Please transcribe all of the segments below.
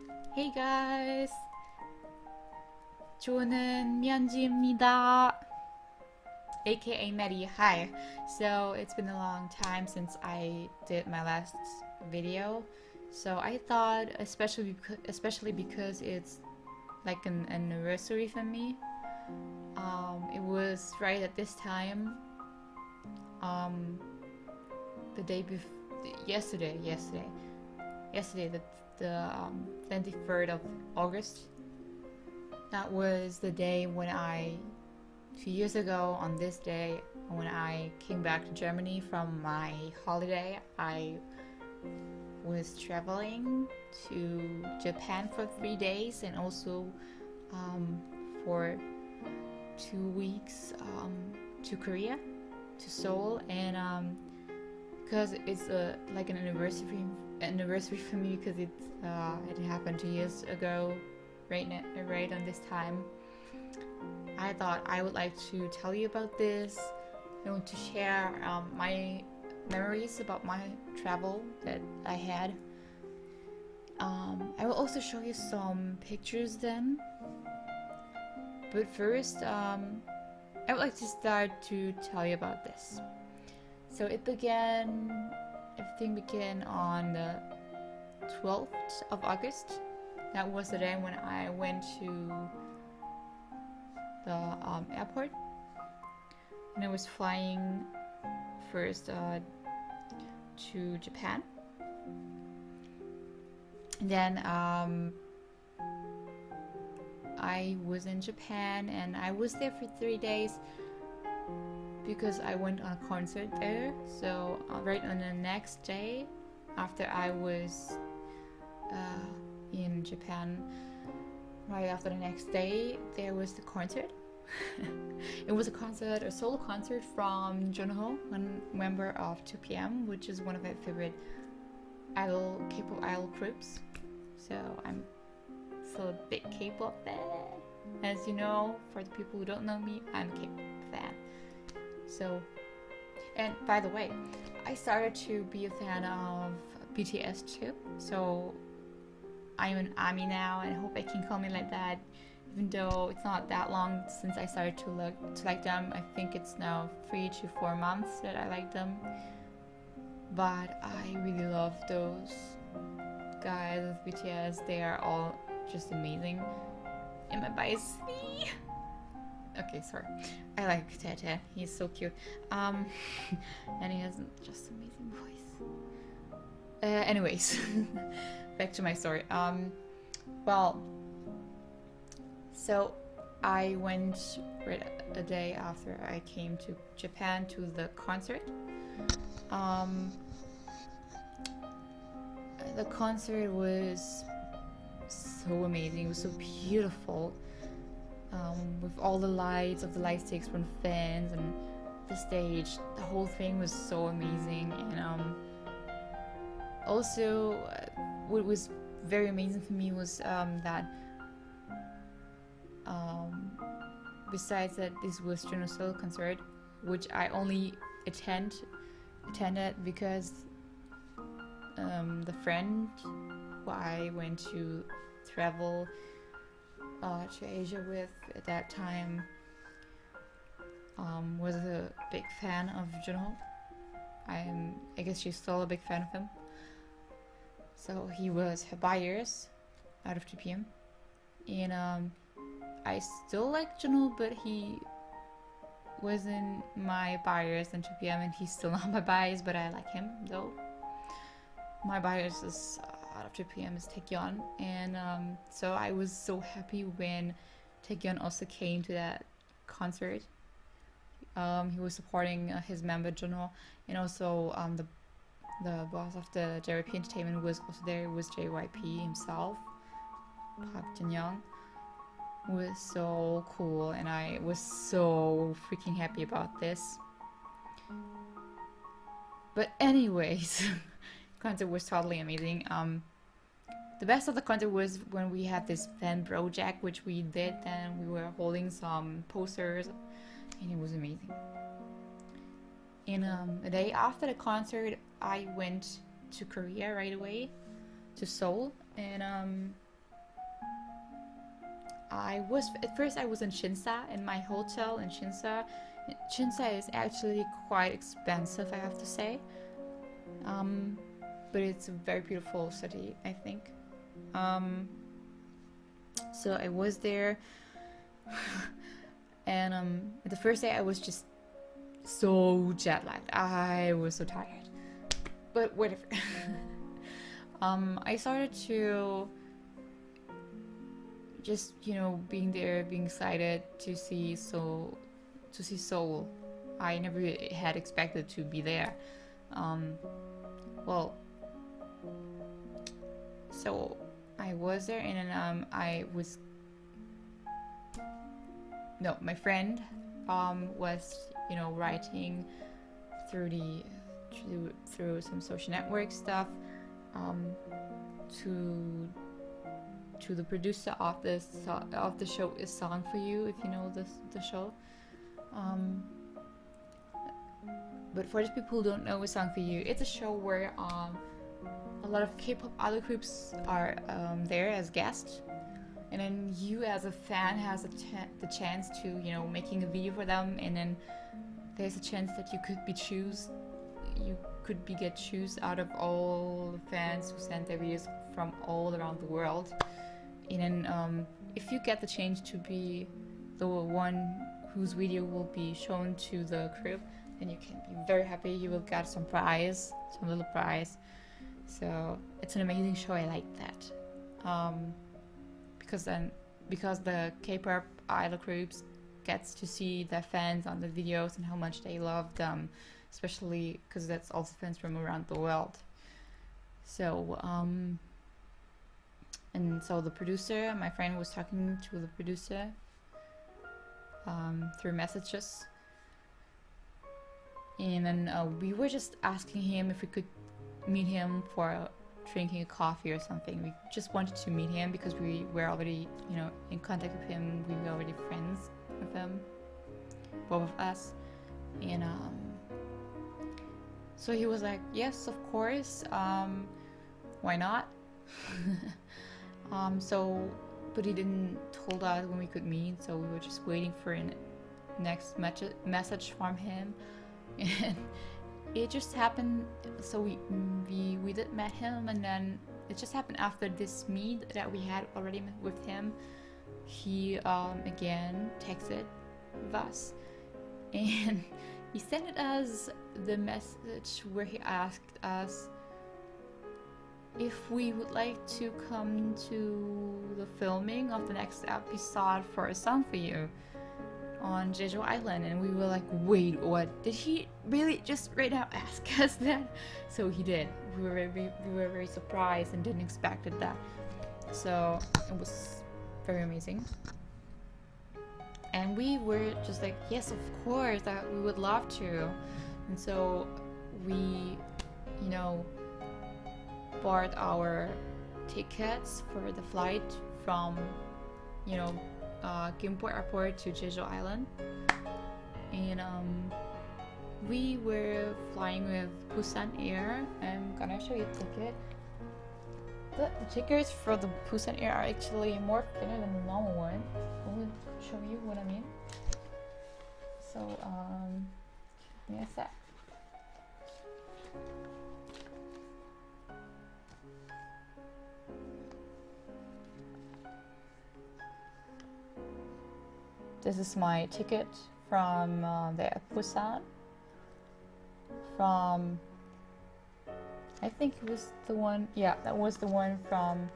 Hey guys, 저는 미안지입니다, aka Maddie. Hi. So it's been a long time since I did my last video. So I thought, especially because it's like an anniversary for me. It was right at this time. Um, the day before, yesterday, the 23rd of August. That was the day when a few years ago on this day, when I came back to Germany from my holiday, I was traveling to Japan for 3 days and also for 2 weeks to Korea, to Seoul, and because it's like an anniversary for me because it happened 2 years ago, right on this time. I thought I would like to tell you about this. I want to share my memories about my travel that I had. I will also show you some pictures then. But first, I would like to start to tell you about this. So everything began on the 12th of August. That was the day when I went to the airport, and I was flying first to Japan. And then I was in Japan and I was there for 3 days because I went on a concert there. So right on the next day, after I was in Japan, right after the next day, there was the concert. It was a solo concert from Junho, one member of 2PM, which is one of my favorite K-pop idol groups. So I'm still a big K-pop fan. As you know, for the people who don't know me, I'm a K-pop fan. So, and by the way, I started to be a fan of BTS too. So I'm an ARMY now, and I hope I can call me like that. Even though it's not that long since I started to like them. I think it's now 3 to 4 months that I like them. But I really love those guys of BTS. They are all just amazing. And my bias. Okay, sorry. I like Tete. He's so cute. And he has just amazing voice. Anyways, back to my story. Well, so I went right a day after I came to Japan to the concert. The concert was so amazing. It was so beautiful. With all the lights of the light sticks from fans and the stage, the whole thing was so amazing. And also, what was very amazing for me was that besides that, this was Juno's solo concert, which I only attended because the friend who I went to travel to Asia with at that time was a big fan of Junho. I guess she's still a big fan of him. So he was her buyers out of 2PM, and I still like Junho, but he wasn't my bias in 2PM, and he's still not my bias, but I like him though. My bias is out of 2PM is Taecyeon, and so I was so happy when Taecyeon also came to that concert. He was supporting his member Junho, and also the boss of the JYP Entertainment was also there. It was JYP himself, Park Jin-young. Was so cool, and I was so freaking happy about this. But anyways, concert was totally amazing. The best of the concert was when we had this fan project, which we did, and we were holding some posters, and it was amazing. And a day after the concert, I went to Korea right away, to Seoul, and at first I was in Shinsa, in my hotel in Shinsa. Shinsa is actually quite expensive, I have to say. But it's a very beautiful city, I think. So I was there, and the first day I was just so jet lagged. I was so tired, but whatever. I started to just being there, being excited to see Seoul. I never had expected to be there. Well, so I was there, and then my friend was writing through some social network stuff to the producer of the show is Song for You, if you know the show. But for the people who don't know A Song for You, it's a show where a lot of K-pop idol groups are there as guests, and then you as a fan has the chance to making a video for them, and then there's a chance that you could get choose out of all the fans who sent their videos from all around the world. And then if you get the chance to be the one whose video will be shown to the group, then you can be very happy. You will get some little prize. So it's an amazing show. I like that because the K-pop idol groups gets to see their fans on the videos and how much they love them, especially because that's also fans from around the world. So and so the producer, my friend was talking to the producer through messages, and then we were just asking him if we could meet him for drinking a coffee or something. We just wanted to meet him because we were already in contact with him. We were already friends with him, both of us, and so he was like, yes, of course, why not? But he didn't told us when we could meet, so we were just waiting for a next message from him, and it just happened. So we did met him, and then it just happened after this meet that we had already met with him. He again texted with us, and he sent us the message where he asked us if we would like to come to the filming of the next episode for A Song for You on Jeju Island. And we were like, wait, what? Did he really just right now ask us that? So he did. We were very surprised and didn't expect that. So it was very amazing. And we were just like, yes, of course, that we would love to. And so we, bought our tickets for the flight from, Gimpo Airport to Jeju Island. And we were flying with Busan Air. I'm gonna show you the ticket. The tickets for the Busan Air are actually more thinner than the normal one. I will show you what I mean. So, give me a sec. This is my ticket from the Busan. From, I think it was the one. Yeah, that was the one from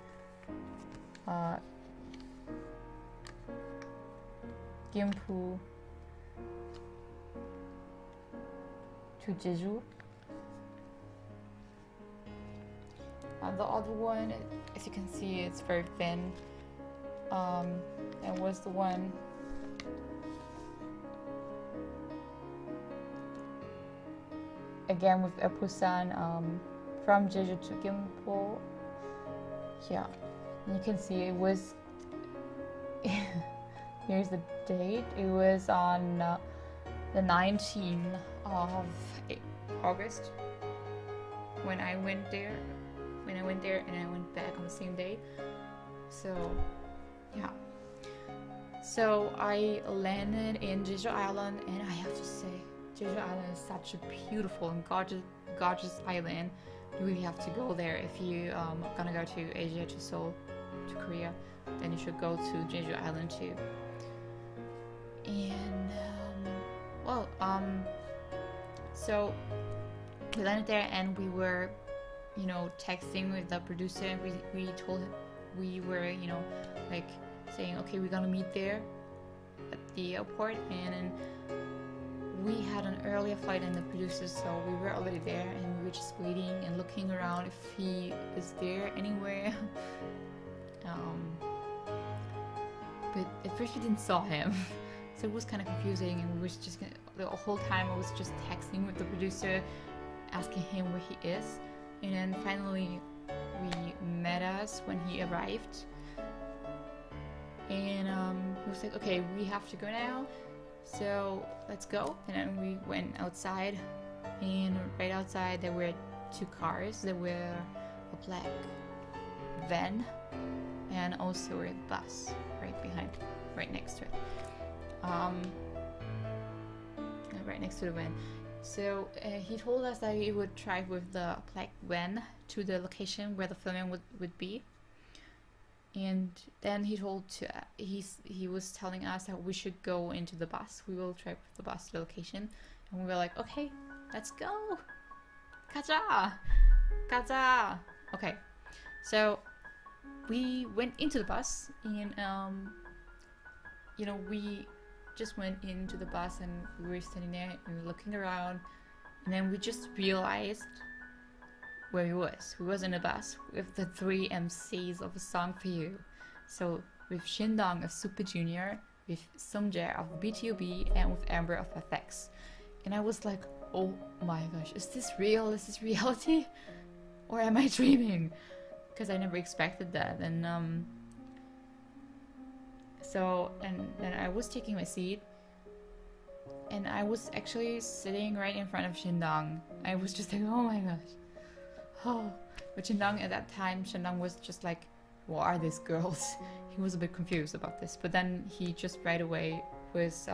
Gimpo to Jeju. The other one, as you can see, it's very thin. It was the one again with Busan from Jeju to Gimpo. Yeah, and you can see it was here's the date. It was on the 19th of August when I went there. And I went back on the same day. So yeah, So I landed in Jeju Island, and I have to say, Jeju Island is such a beautiful and gorgeous island. You really have to go there if you gonna go to Asia, to Seoul, to Korea. Then you should go to Jeju Island too. And so we landed there, and we were, texting with the producer, and we told him we were, like saying, okay, we're gonna meet there at the airport, and then we had an earlier flight than the producers, so we were already there, and we were just waiting and looking around if he is there anywhere. But at first we didn't saw him, so it was kind of confusing, and we was just the whole time I was just texting with the producer, asking him where he is, and then finally we met us when he arrived, and he was like, okay, we have to go now, so let's go. And then we went outside, and right outside there were two cars. There were a black van and also a bus right next to it, right next to the van. So he told us that he would drive with the black van to the location where the filming would be, and then he was telling us that we should go into the bus. We will drive the bus to the location, and we were like, okay, let's go, 가자. Okay, so we went into the bus, and we just went into the bus, and we were standing there and we were looking around, and then we just realized where we was in a bus with the 3 MCs of A Song For You. So with Shindong of Super Junior, with Sungjae of BTOB, and with Amber of FX. And I was like, oh my gosh, is this real? Is this reality? Or am I dreaming? Because I never expected that. And then I was taking my seat, and I was actually sitting right in front of Shindong. I was just like, oh my gosh. Oh, but Shindong at that time, was just like, what are these girls? He was a bit confused about this, but then he just right away was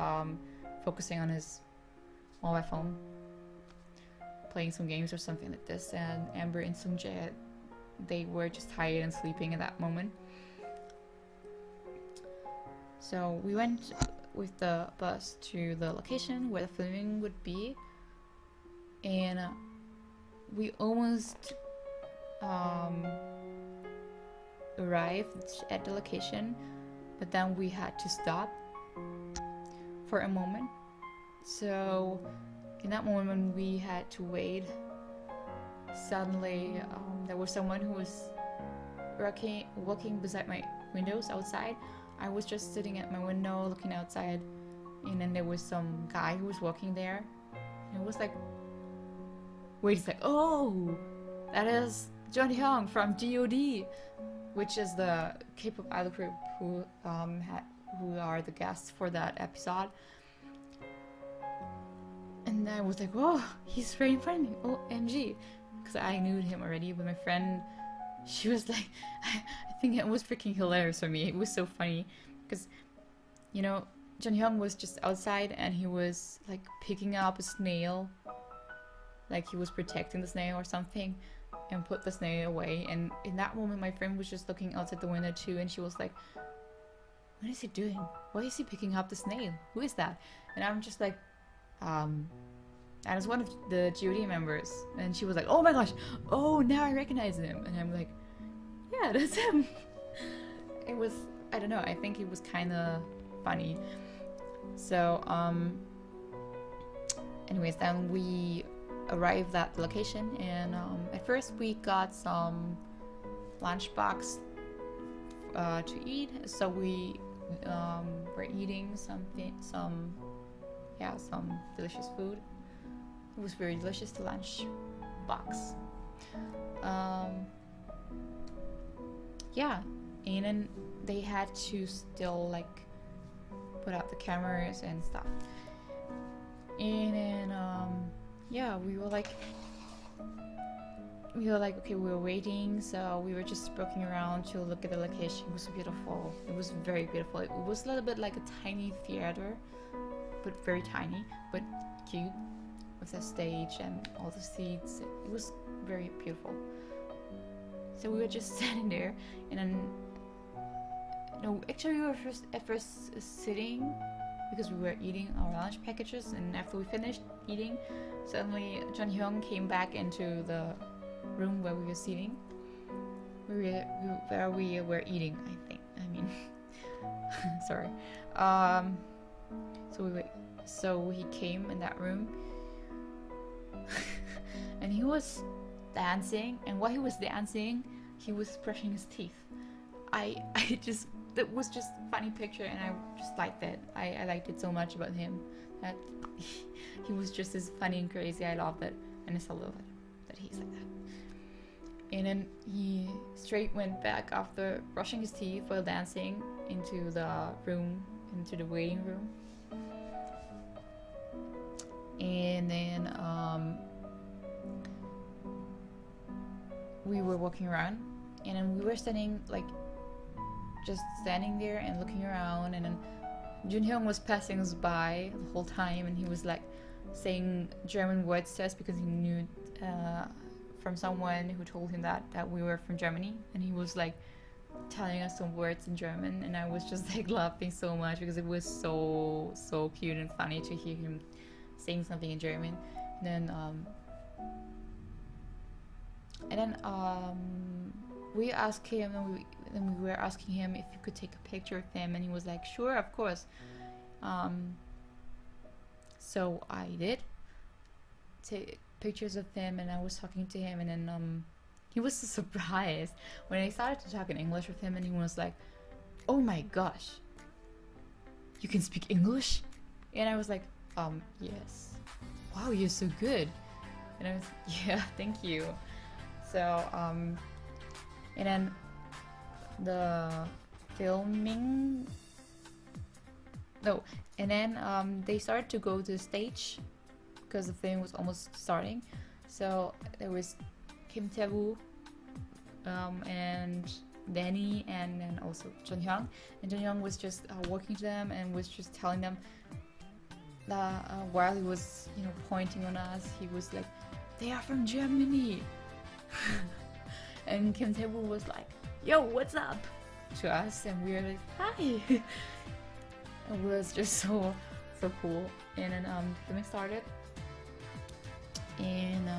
focusing on his mobile phone, playing some games or something like this, and Amber and Sungjae, they were just tired and sleeping at that moment. So we went with the bus to the location where the filming would be, and we almost arrived at the location, but then we had to stop for a moment. So in that moment we had to wait. Suddenly there was someone who was walking beside my windows outside. I was just sitting at my window looking outside, and then there was some guy who was walking there, and it was like, wait a sec, oh, that is Jonghyun from GOD, which is the K-pop idol group who are the guests for that episode. And I was like, oh, he's right in front of me, OMG, because I knew him already, but my friend, she was like, I think it was freaking hilarious for me. It was so funny because, Jonghyun was just outside, and he was like picking up a snail, like he was protecting the snail or something, and put the snail away. And in that moment my friend was just looking outside the window too, and she was like, what is he doing? Why is he picking up the snail? Who is that? And I'm just like, that is one of the GOD members. And she was like, oh my gosh, oh, now I recognize him. And I'm like, yeah, that's him. It was, I don't know, I think it was kind of funny. So anyways, then we arrived at the location, and at first we got some lunchbox to eat. So we were eating some delicious food. It was very delicious, the lunch box. Yeah, and then they had to still like put out the cameras and stuff. And then yeah, we were like we were like, okay, we were waiting, so we were just walking around to look at the location. It was beautiful. It was very beautiful. It was a little bit like a tiny theater, but very tiny, but cute, with the stage and all the seats. It was very beautiful. So we were just standing there, and then no, actually we were at first sitting because we were eating our lunch packages, and after we finished eating, suddenly Jun Hyung came back into the room where we were sitting, where we were eating. I mean, sorry. So he came in that room, and he was dancing. And while he was dancing, he was brushing his teeth. That was just a funny picture, and I just liked it. I liked it so much about him, that he was just as funny and crazy. I loved it, and I still love it that he's like that. And then he straight went back after brushing his teeth while dancing into the room, into the waiting room. And then we were walking around, and then we were standing there and looking around, and then Jun Hyung was passing us by the whole time, and he was like saying German words to us because he knew from someone who told him that we were from Germany, and he was like telling us some words in German, and I was just like laughing so much because it was so cute and funny to hear him saying something in German. And then we asked him, and we were asking him if you could take a picture of him, and he was like, sure, of course. So I did take pictures of him, and I was talking to him, and then he was so surprised when I started to talk in English with him, and he was like, oh my gosh, you can speak English? And I was like, yes. Wow, you're so good. And I was, yeah, thank you. So and then the filming, no, and then they started to go to the stage because the film was almost starting. So there was Kim Tae-woo and Danny, and then also Jun Hyung. And Jun Hyung was just walking to them and was just telling them that while he was, pointing on us, he was like, they are from Germany. And Kim Tae-woo was like, yo, what's up, to us, and we were like, hi. It was just so cool. And then the filming started, and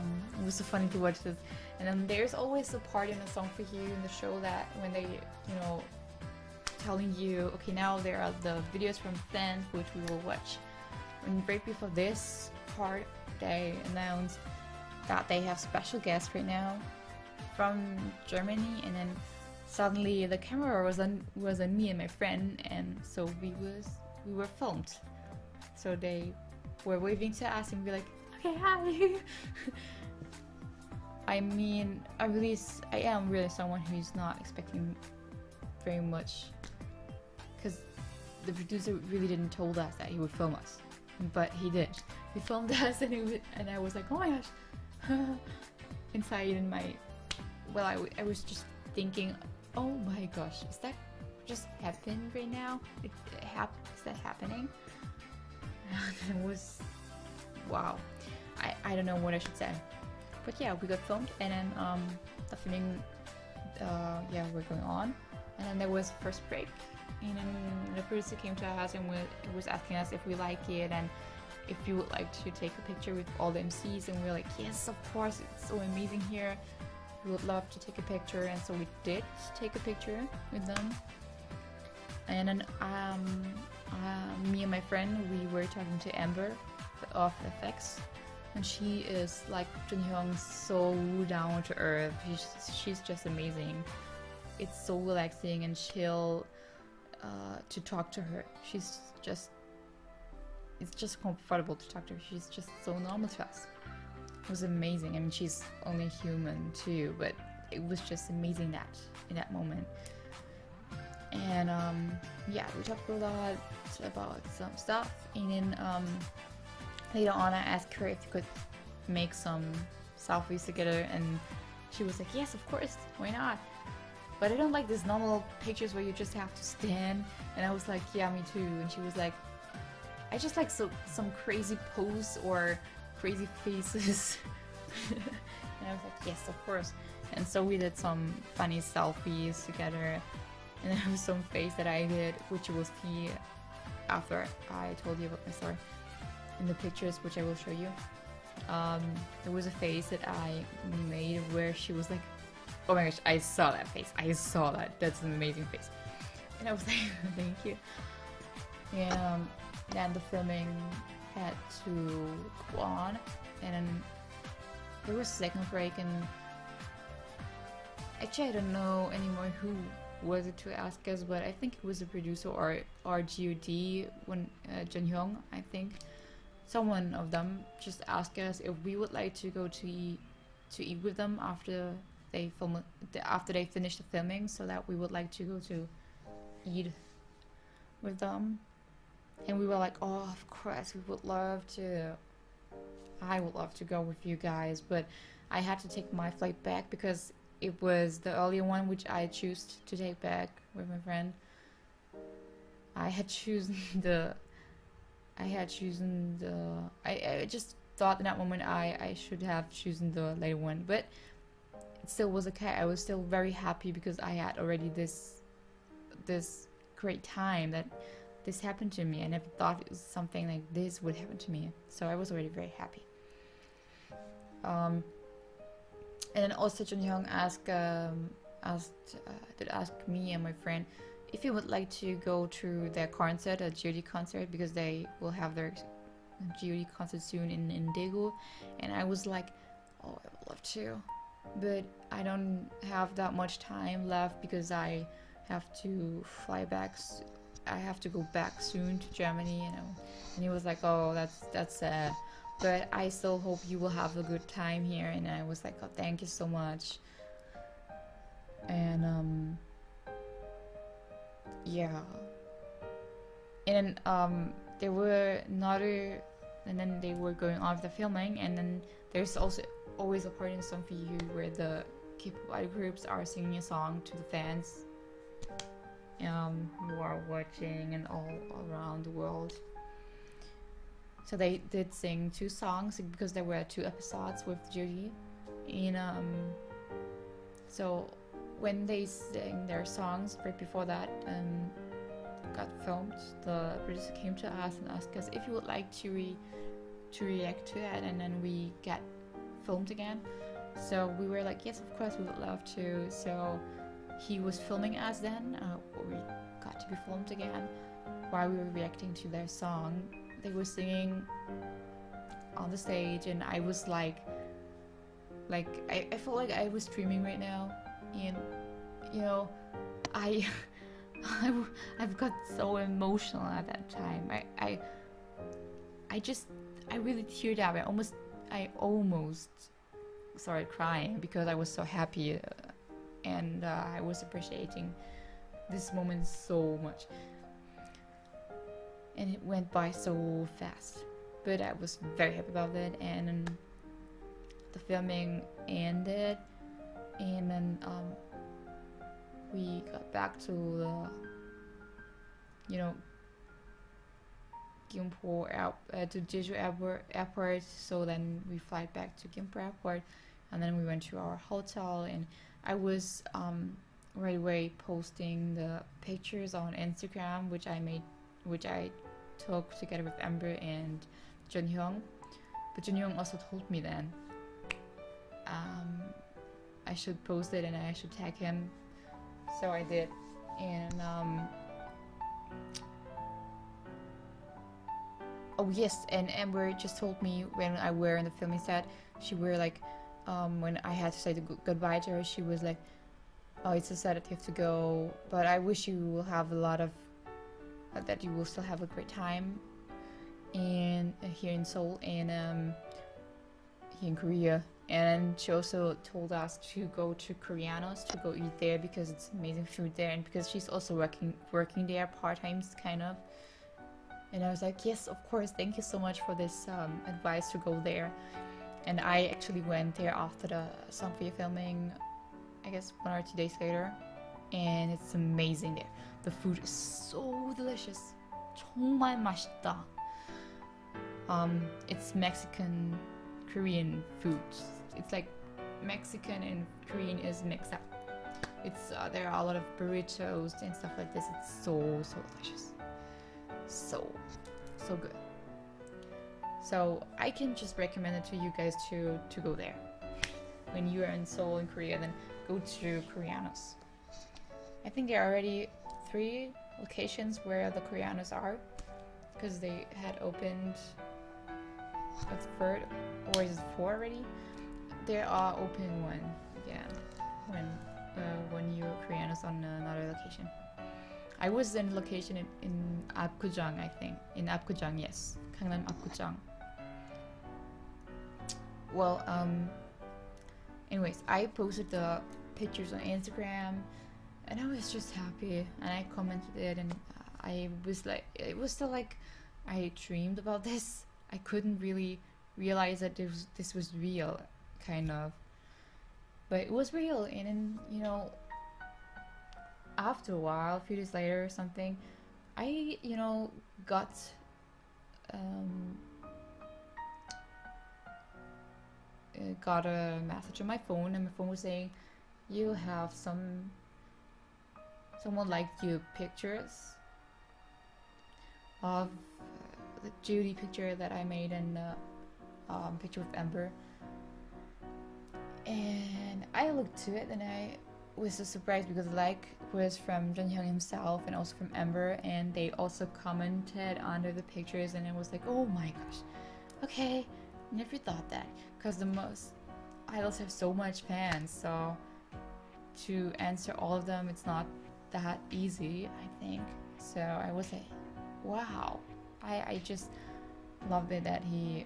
it was so funny to watch this. And then there's always a part in the Song for You in the show that when they, telling you, okay, now there are the videos from fans which we will watch. And right before this part, they announced that they have special guests right now from Germany, and then suddenly the camera was on me and my friend, and so we were filmed. So they were waving to us, and we were like, okay, hi. I mean, I am really someone who's not expecting very much, because the producer really didn't told us that he would film us, but he did. He filmed us, and I was like, oh my gosh. Inside in my, I was just thinking, oh my gosh, is that just happened right now? Is that happening? And it was, wow. I don't know what I should say. But yeah, we got filmed, and then the filming, we're going on. And then there was first break, and then the producer came to us and was asking us if we like it, and if you would like to take a picture with all the MCs, and we were like, yes, of course, it's so amazing here. We would love to take a picture, and so we did take a picture with them. And then me and my friend, we were talking to Amber of FX, and she is like Jun Hyung, so down to earth. She's just amazing. It's so relaxing and chill to talk to her. It's just comfortable to talk to her. She's just so normal to us. It was amazing. I mean, she's only human too, but it was just amazing in that moment. And we talked a lot about some stuff, and then later on I asked her if we could make some selfies together, and she was like, yes, of course, why not? But I don't like these normal pictures where you just have to stand. And I was like, yeah, me too. And she was like, I just like some crazy pose or crazy faces. And I was like, yes, of course. And so we did some funny selfies together. And there was some face that I did, which you will see after I told you about my story in the pictures, which I will show you. There was a face that I made where she was like, oh my gosh, I saw that face. I saw that. That's an amazing face. And I was like, thank you. And then the filming had to go on. And then there was a second break, and actually I don't know anymore who was it to ask us, but I think it was a producer or RGOD, when Jun Hyung, I think. Someone of them just asked us if we would like to go to eat with them after they finish the filming, so that we would like to go to eat with them. And we were like, oh, of course, we would love to. I would love to go with you guys, but I had to take my flight back because it was the earlier one which I chose to take back with my friend. I just thought in that moment I should have chosen the later one, but it still was okay. I was still very happy because I had already this great time that this happened to me. I never thought it was something like this would happen to me, so I was already very happy. And then also Jun Hyung asked me and my friend if we would like to go to their concert, a GOD concert, because they will have their GOD concert soon in Daegu. And I was like, oh, I would love to, but I don't have that much time left because I have to fly back. I have to go back soon to Germany, you know. And he was like, oh, that's sad, but I still hope you will have a good time here. And I was like, oh, thank you so much. And yeah. And then there were another, and then they were going on with the filming, and then there's also always a part in Song for You where the K-pop idol groups are singing a song to the fans who are watching and all around the world. So they did sing 2 songs because there were 2 episodes with Judy. And so when they sang their songs right before that got filmed, the producer came to us and asked us if you would like to react to that, and then we get filmed again. So we were like, yes, of course, we would love to. So he was filming us then. We got to be filmed again while we were reacting to their song. They were singing on the stage, and I was like I felt like I was dreaming right now. And you know, I've got so emotional at that time. I really teared up. I almost started crying because I was so happy, and I was appreciating this moment so much. And it went by so fast, but I was very happy about it. And the filming ended, and then we got back to the, Gimpo to Jeju airport. So then we fly back to Gimpo airport, and then we went to our hotel. And I was right away posting the pictures on Instagram, which I took together with Amber and Jun Hyung. But Jun Hyung also told me then I should post it and I should tag him, so I did. And oh yes, and Amber just told me when I were in the filming set, she were like, when I had to say the goodbye to her, she was like, oh, it's so sad that you have to go, but I wish you will have a lot of that you will still have a great time in here in Seoul and here in Korea. And she also told us to go to Koreanos to go eat there because it's amazing food there, and because she's also working there part-time kind of. And I was like, yes, of course, thank you so much for this advice to go there. And I actually went there after the Songfia filming, I guess 1 or 2 days later, and it's amazing there. The food is so delicious. 정말 맛있다. It's Mexican Korean food. It's like Mexican and Korean is mixed up. It's there are a lot of burritos and stuff like this. It's so delicious, so good. So I can just recommend it to you guys to go there. When you are in Seoul in Korea, then go to Koreanos. I think there are already 3 locations where the Koreanos are, because they had opened a 3rd, or is it 4 already? There are open one again when you Koreanos on another location. I was in location in Apgujeong, I think. In Apgujeong, yes. Gangnam Apgujeong. Well, anyways, I posted the pictures on Instagram, and I was just happy, and I commented it, and I was like, it was still like I dreamed about this. I couldn't really realize that this was real, kind of, but it was real. And then, you know, after a while, a few days later or something, I, you know, got a message on my phone, and my phone was saying, you have someone liked your pictures of the Judy picture that I made, and picture with Amber. And I looked to it, and I was so surprised because the like was from Junhyung himself and also from Amber, and they also commented under the pictures, and it was like, oh my gosh, okay, never thought that, because the most idols have so much fans, so to answer all of them, it's not that easy, I think. So I was like, wow, I just loved it that he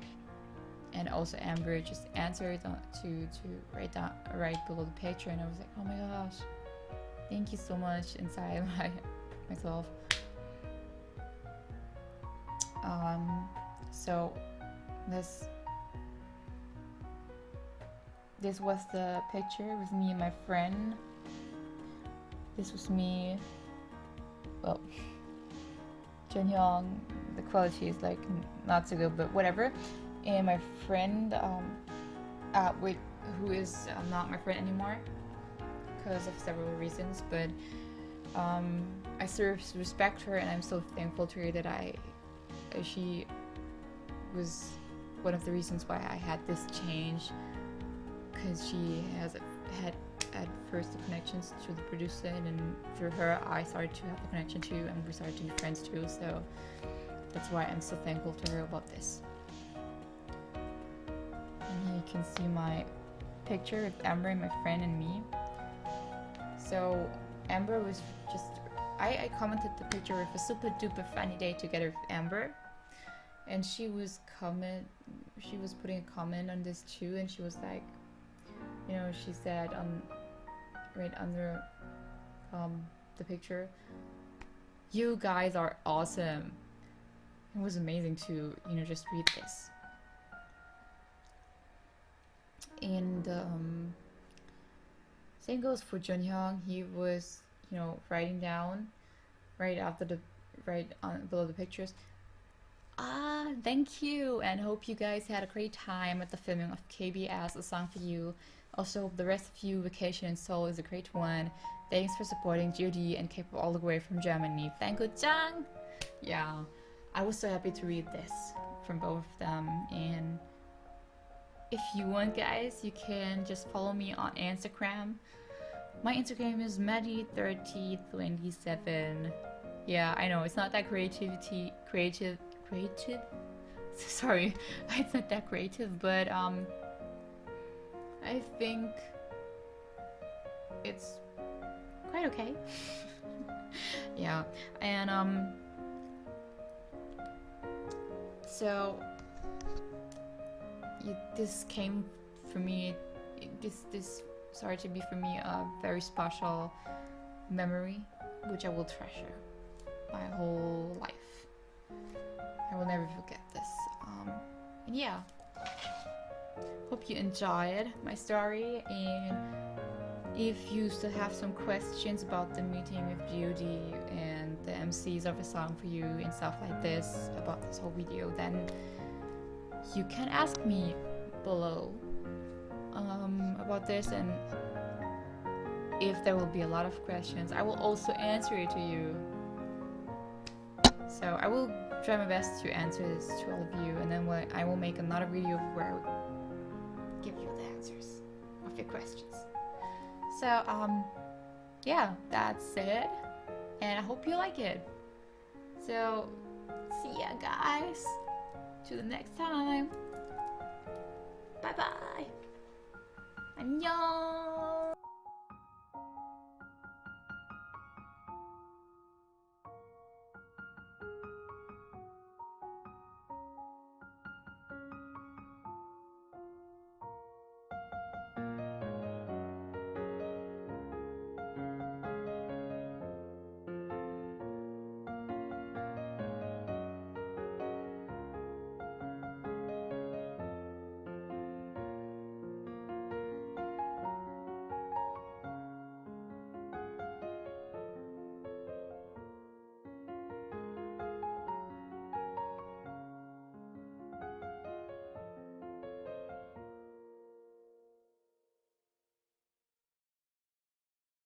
and also Amber just answered to right below the picture, and I was like, oh my gosh, thank you so much inside myself. So this was the picture with me and my friend. This was me. Well, Junhyung, the quality is like not so good, but whatever. And my friend, who is not my friend anymore because of several reasons, but I still respect her, and I'm so thankful to her that she was one of the reasons why I had this change, because she had at first the connections to the producer, and then through her I started to have the connection too, and we started to be friends too, so that's why I'm so thankful to her about this. And here you can see my picture with Amber and my friend and me. So Amber was just, I commented the picture with a super duper funny day together with Amber, and she was putting a comment on this too, and she was like, you know, she said right under the picture, you guys are awesome. It was amazing to, you know, just read this. And same goes for Junhyung. He was, you know, writing down right below the pictures, thank you, and hope you guys had a great time at the filming of KBS A Song For You. Also, hope the rest of you vacation in Seoul is a great one. Thanks for supporting GOD and K-pop all the way from Germany. Thank you, Jang. Yeah, I was so happy to read this from both of them. And if you want, guys, you can just follow me on Instagram. My Instagram is Maddie3027. Yeah, I know it's not that creative. Sorry, it's not that creative, but I think it's quite okay. Yeah, and so this came for me. This started to be for me a very special memory, which I will treasure my whole life. I will never forget this. And yeah, hope you enjoyed my story, and if you still have some questions about the meeting with Beauty and the MCs of a song for you and stuff like this about this whole video, then you can ask me below about this, and if there will be a lot of questions, I will also answer it to you. So I will try my best to answer this to all of you, and then I will make another video where I will give you the answers of your questions. So yeah, that's it, and I hope you like it. So see ya guys, to the next time. Bye bye. 안녕.